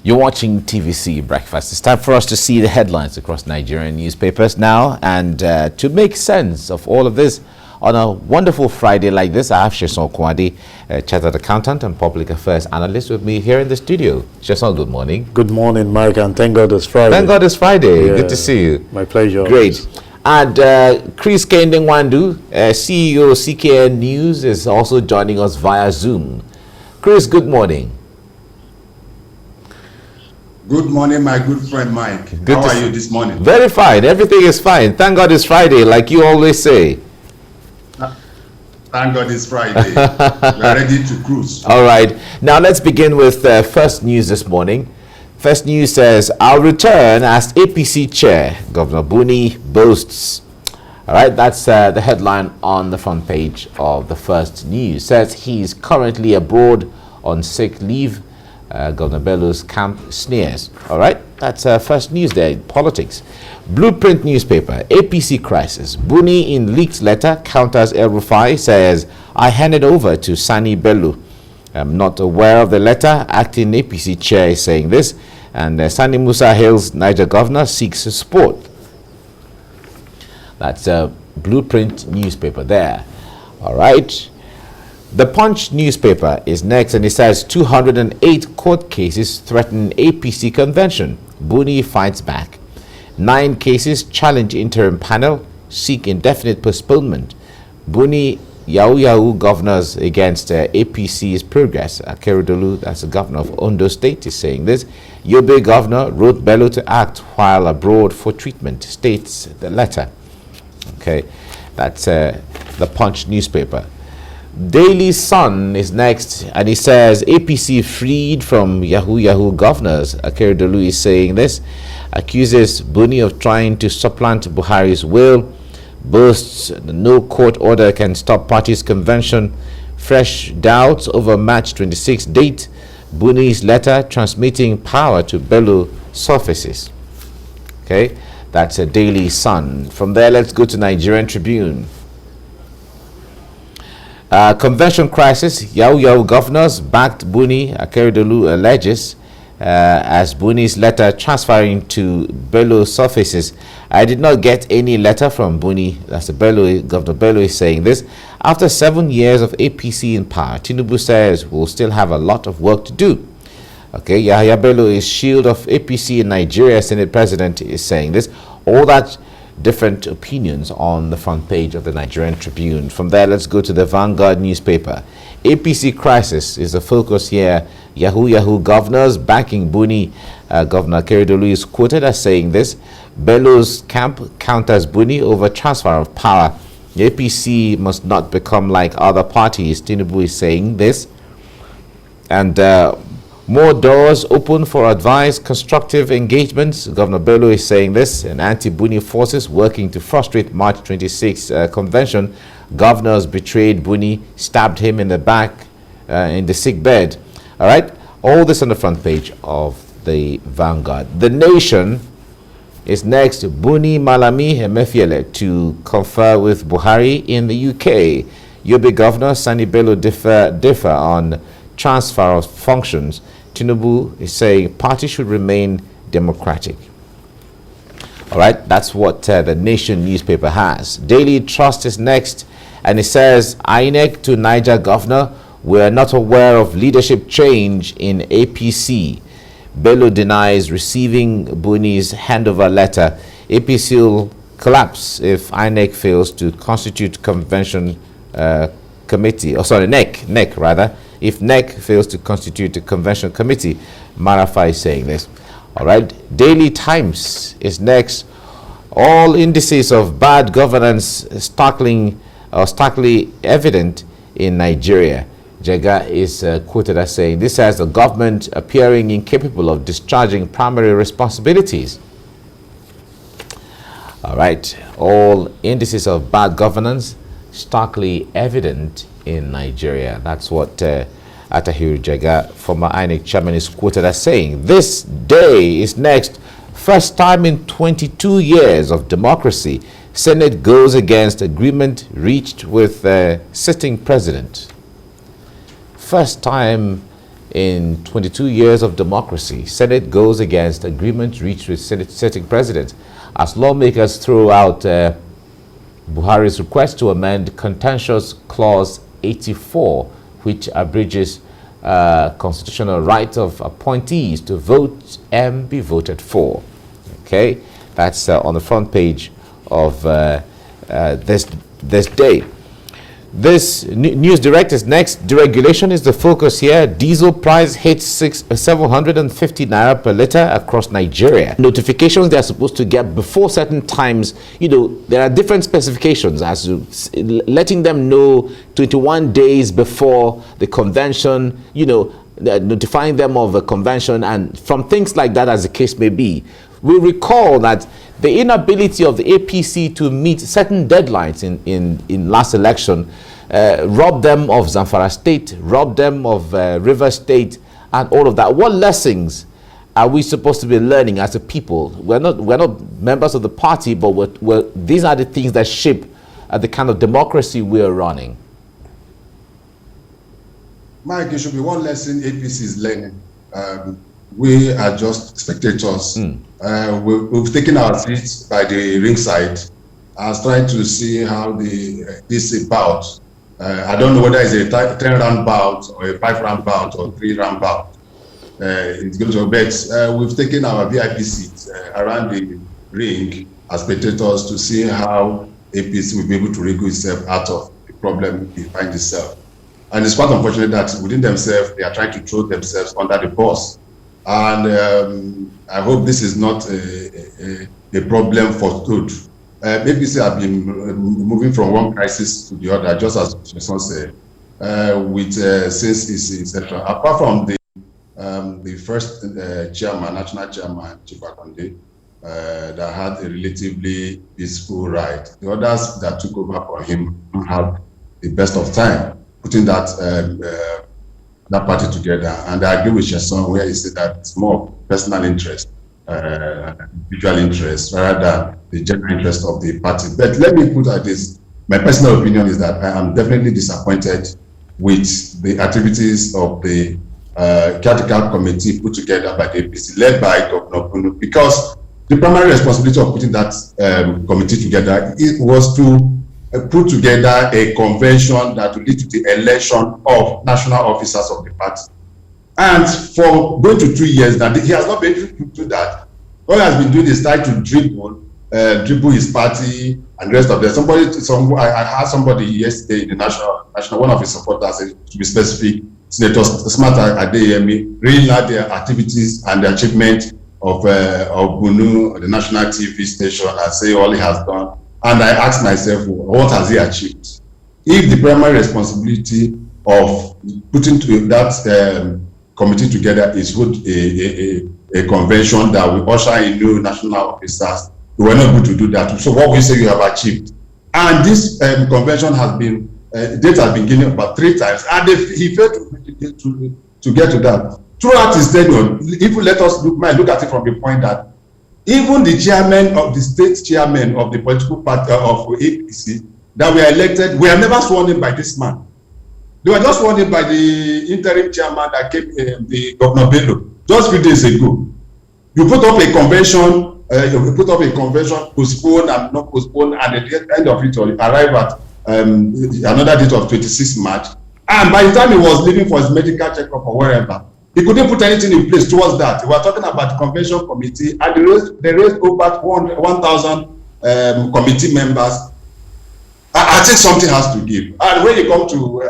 You're watching TVC Breakfast. It's time for us to see the headlines across Nigerian newspapers now, and to make sense of all of this on a wonderful Friday like this, I have Sesan Okunade, chartered accountant and public affairs analyst, with me here in the studio. Sesan, good morning. Good morning, Mike, and thank God it's Friday. Thank God it's Friday. Yeah, good to see you. My pleasure. Great. And kehinde-Nwandu, CEO CKN News, is also joining us via Zoom. Chris, good morning. Good morning, my good friend Mike. How are you this morning? Very fine. Everything is fine. Thank God it's Friday, like you always say. Thank God it's Friday. We are ready to cruise. All right. Now let's begin with first news this morning. First news says, I'll return as APC chair. Governor Buni boasts. All right, that's the headline on the front page of the first news. Says he's currently abroad on sick leave. Governor Bello's camp sneers. All right, that's first news there. Politics. Blueprint newspaper. APC crisis. Buni in leaked letter counters El Rufai, says, I handed over to Sani Bello. I'm not aware of the letter. Acting APC chair is saying this. And Sani Musa hails Niger governor, seeks support. That's a Blueprint newspaper there. All right. The Punch newspaper is next, and it says 208 court cases threaten APC convention. Buni fights back. 9 cases challenge interim panel, seek indefinite postponement. Buni, Yahoo Yahoo governors against APC's progress. Akeredolu, that's the governor of Ondo State, is saying this. Yobe governor wrote Bello to act while abroad for treatment, states the letter. Okay, that's the Punch newspaper. Daily Sun is next, and he says APC freed from Yahoo Yahoo governors. Akeredolu is saying this. Accuses Buni of trying to supplant Buhari's will. Boasts no court order can stop party's convention. Fresh doubts over March 26 date. Buni's letter transmitting power to Bello surfaces. Okay, that's a Daily Sun. From there, let's go to Nigerian Tribune. Convention crisis. Yahoo Yahoo governors backed Buni. Akeredolu alleges as Buni's letter transferring to Bello surfaces. I did not get any letter from Buni. That's the Bello. Governor Bello is saying this. After 7 years of APC in power, Tinubu says we'll still have a lot of work to do. Okay, Yahya Bello is shield of APC in Nigeria. Senate President is saying this. All that different opinions on the front page of the Nigerian Tribune. From there, let's go to the Vanguard newspaper. APC crisis is the focus here. Yahoo Yahoo governors backing Buni. Governor Akeredolu is quoted as saying this. Bello's camp counters Buni over transfer of power. The APC must not become like other parties. Tinubu is saying this. And more doors open for advice, constructive engagements. Governor Bello is saying this. And anti-Buni forces working to frustrate March 26 convention. Governors betrayed Buni, stabbed him in the back in the sick bed. All right. All this on the front page of the Vanguard. The Nation is next. Buni Malami Emefiele to confer with Buhari in the UK. Yobe Governor Sani Bello differ on transfer of functions. Tinubu is saying party should remain democratic. All right, that's what the Nation newspaper has. Daily Trust is next, and it says INEC to Niger governor, we're not aware of leadership change in APC. Bello denies receiving Buni's handover letter. APC will collapse if INEC fails to constitute convention committee, NEC rather. If NEC fails to constitute a convention committee, Marafa is saying this. All right. Daily Times is next. All indices of bad governance starkly evident in Nigeria. Jega is quoted as saying this has the government appearing incapable of discharging primary responsibilities. All right. All indices of bad governance starkly evident in Nigeria. That's what Atahiru Jega, former INEC chairman, is quoted as saying. This day is next. First time in 22 years of democracy, Senate goes against agreement reached with sitting president. First time In 22 years of democracy, Senate goes against agreement reached with Senate sitting president as lawmakers throw out Buhari's request to amend contentious clause 84, which abridges constitutional right of appointees to vote and be voted for. Okay, that's on the front page of this day. This news director's next deregulation is the focus here. Diesel price hits 750 naira per liter across Nigeria. Notifications they are supposed to get before certain times. You know, there are different specifications as to letting them know 21 days before the convention, you know, notifying them of a convention, and from things like that, as the case may be. We recall that the inability of the APC to meet certain deadlines in last election robbed them of Zamfara State, robbed them of River State, and all of that. What lessons are we supposed to be learning as a people? We're not members of the party, but these are the things that shape the kind of democracy we're running. Mike, it should be one lesson APC is learning. We are just spectators. We've taken our seats by the ringside as trying to see how this bout. I don't know whether it's a 10-round bout or a 5-round bout or 3-round bout. It's going to bet. We've taken our VIP seats around the ring as spectators to see how APC will be able to wriggle itself out of the problem it finds itself. And it's quite unfortunate that within themselves, they are trying to throw themselves under the bus. And I hope this is not a problem for good. APC have been moving from one crisis to the other, just as Sesan said, with since its inception. Apart from the first chairman, national chairman, Chief Akeredolu, that had a relatively peaceful ride. The others that took over for him had the best of time putting that party together. And I agree with Sesan where he said that it's more personal interest, individual interest, rather than the general interest of the party. But let me put it this, my personal opinion is that I am definitely disappointed with the activities of the caretaker committee put together by the APC, led by Governor Buni, because the primary responsibility of putting that committee together was to put together a convention that will lead to the election of national officers of the party. And for going to 2 years now, he has not been able to do that. All he has been doing is trying to dribble his party and the rest of them. I heard somebody yesterday in the national, one of his supporters, to be specific, Senator Smart Adeyemi, reading out their activities and the achievement of Buni, the national TV station, and say all he has done. And I asked myself, what has he achieved? If the primary responsibility of putting that committee together is a convention that will usher in new national officers, we were not able to do that. So what we say you have achieved? And this convention has been, date has been given about 3 times, and he failed to get to that. Throughout his tenure, even let us look at it from the point that even the chairman of the state chairman of the political party of APC that were elected, we are never sworn in by this man. They were just sworn in by the interim chairman that came, the Governor Bello, just a few days ago. You put up a convention, postpone and not postpone, and at the end of it, arrive at another date of 26 March. And by the time he was leaving for his medical checkup or wherever, he couldn't put anything in place towards that. We were talking about the convention committee, and they raised over 1,000 committee members. I think something has to give. And when you come to,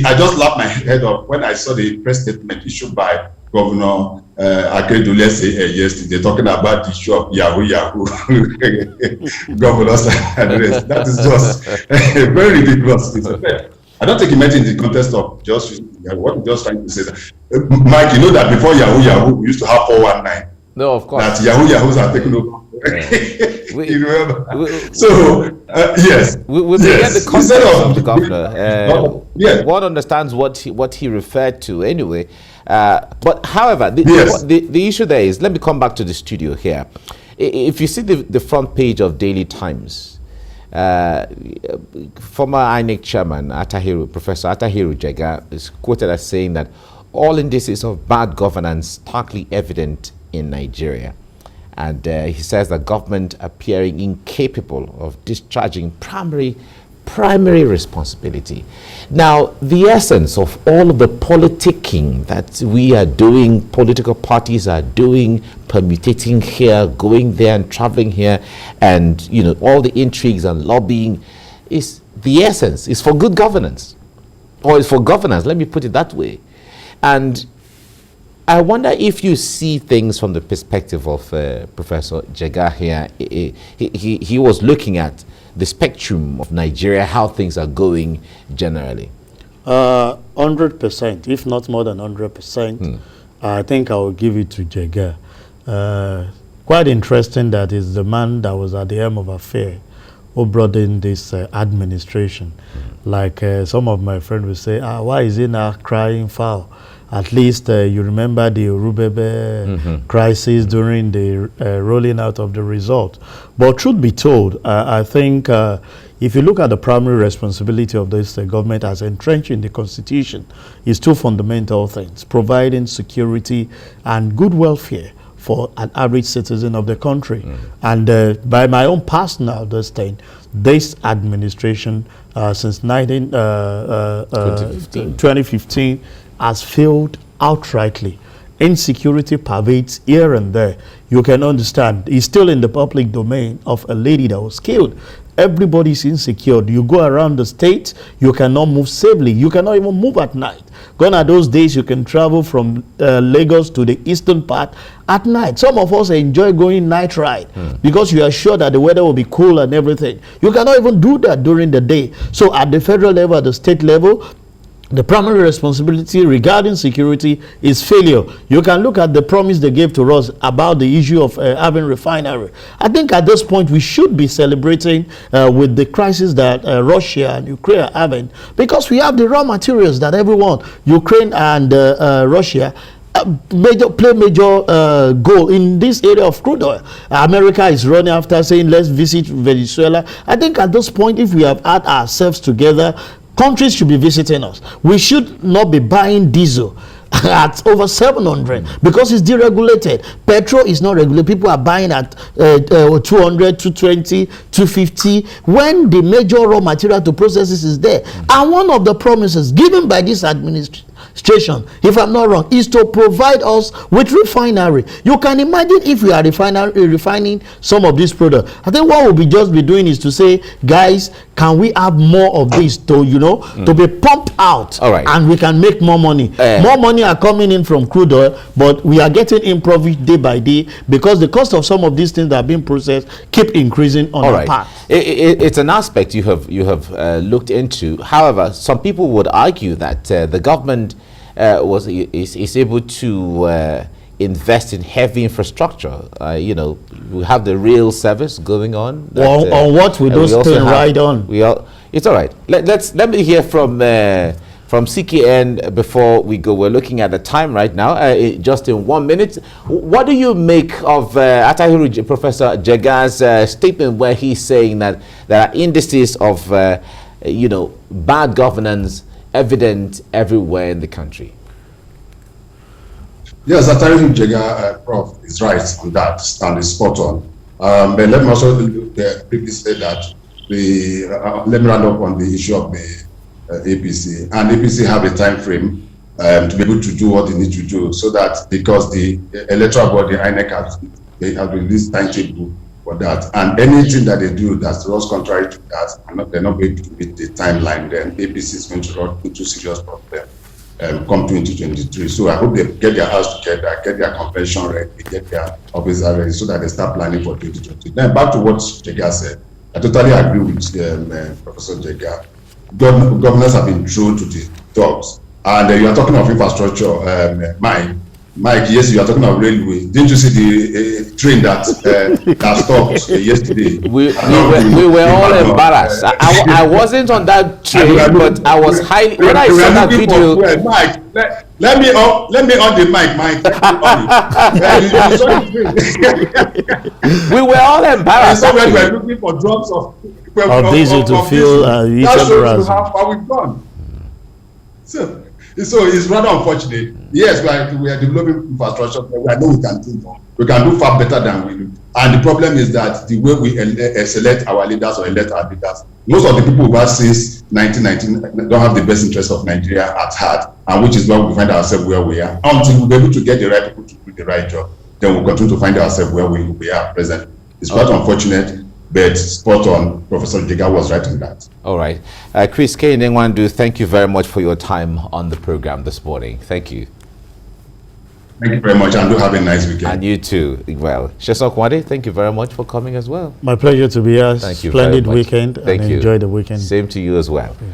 I just laughed my head off when I saw the press statement issued by Governor Akeredolu yesterday, talking about the issue of Yahoo Yahoo governors address. That is just very ridiculous. I don't think he meant in the context of just what I'm just trying to say. Mike, you know that before Yahoo Yahoo, we used to have 419. No, of course. That Yahoo Yahoos are taking over. You remember? Yes. We get the context of the governor. One understands what he referred to anyway. But however, the issue there is, let me come back to the studio here. If you see the front page of Daily Times, former INEC chairman Professor Atahiru Jega is quoted as saying that all indices of bad governance starkly evident in Nigeria. And he says the government appearing incapable of discharging primary responsibility. Now, the essence of all of the politicking that we are doing, political parties are doing, permutating here, going there and traveling here, and all the intrigues and lobbying, is the essence is for good governance, or is for governance. Let me put it that way. And I wonder if you see things from the perspective of Professor Jega here. He was looking at the spectrum of Nigeria, how things are going generally. 100%, if not more than 100%. I think I will give it to Jega. Quite interesting that is the man that was at the helm of affair who brought in this administration. Like some of my friends will say, why is he now crying foul? At least you remember the Urubebe crisis during the rolling out of the result. But truth be told, I think if you look at the primary responsibility of this government as entrenched in the Constitution, is two fundamental things: providing security and good welfare for an average citizen of the country. And by my own personal understanding, this administration since 2015 has failed outrightly. Insecurity pervades here and there. You can understand, it's still in the public domain of a lady that was killed. Everybody's insecure. You go around the state, you cannot move safely. You cannot even move at night. Gone are those days you can travel from Lagos to the eastern part at night. Some of us enjoy going night ride because you are sure that the weather will be cool and everything. You cannot even do that during the day. So at the federal level, at the state level, the primary responsibility regarding security is failure. You can look at the promise they gave to us about the issue of having refinery. I think at this point we should be celebrating with the crisis that Russia and Ukraine are having, because we have the raw materials that everyone, Ukraine and Russia, play major goal in this area of crude oil. America is running after saying let's visit Venezuela. I think at this point, if we have had ourselves together, countries should be visiting us. We should not be buying diesel at over 700 because it's deregulated. Petrol is not regulated. People are buying at 200, 220, 250 when the major raw material to process this is there. And one of the promises given by this administration, if I'm not wrong, is to provide us with refinery. You can imagine if we are refining some of this product. I think what we'll be just be doing is to say, guys, can we have more of this to to be pumped out? All right. And we can make more money. More money are coming in from crude oil, but we are getting in profit day by day because the cost of some of these things that are being processed keep increasing on our part. It's an aspect you have looked into. However, some people would argue that the government is able to invest in heavy infrastructure. We have the rail service going on. On what we don't still ride on. It's all right. Let me hear from CKN before we go. We're looking at the time right now. Just in 1 minute, what do you make of Professor Jega's statement where he's saying that there are indices of bad governance evident everywhere in the country? Yes, Atari Jega, Prof, is right on that and is spot on. But let me also quickly say that let me round up on the issue of the APC. And APC have a time frame to be able to do what they need to do, so that because the electoral body, INEC, has released timetable for that, and anything that they do that runs contrary to that, they're not going to meet the timeline, then APC is going to run into serious problem come 2023. So I hope they get their house together, get their convention ready, get their officer ready, so that they start planning for 2020. Then back to what Jega said, I totally agree with Professor Jega. Governors have been thrown to the dogs, and you are talking of infrastructure, Mike, yes, you are talking about railway. Didn't you see the train that stopped yesterday? We were all embarrassed. I wasn't on that train, but I was highly. When I saw that video, Mike, let me on the mic, Mike. We were all embarrassed. So we were looking for drops of diesel to fuel each that shows other. how far we've gone. So it's rather unfortunate. Yes, we are developing infrastructure, but I know we can do more. We can do far better than we do. And the problem is that the way we select our leaders or elect our leaders, most of the people who have since 1919 don't have the best interest of Nigeria at heart, and which is why we find ourselves where we are. Until we're able to get the right people to do the right job, then we'll continue to find ourselves where we are present. It's quite unfortunate, but spot on. Professor Jega was right on that. All right. Chris kehinde-Nwandu, thank you very much for your time on the program this morning. Thank you. Thank you very much, and do have a nice weekend. And you too. Well, Sesan Okunade, thank you very much for coming as well. My pleasure to be here. Thank you. Splendid weekend. Thank you. Enjoy the weekend. Same to you as well.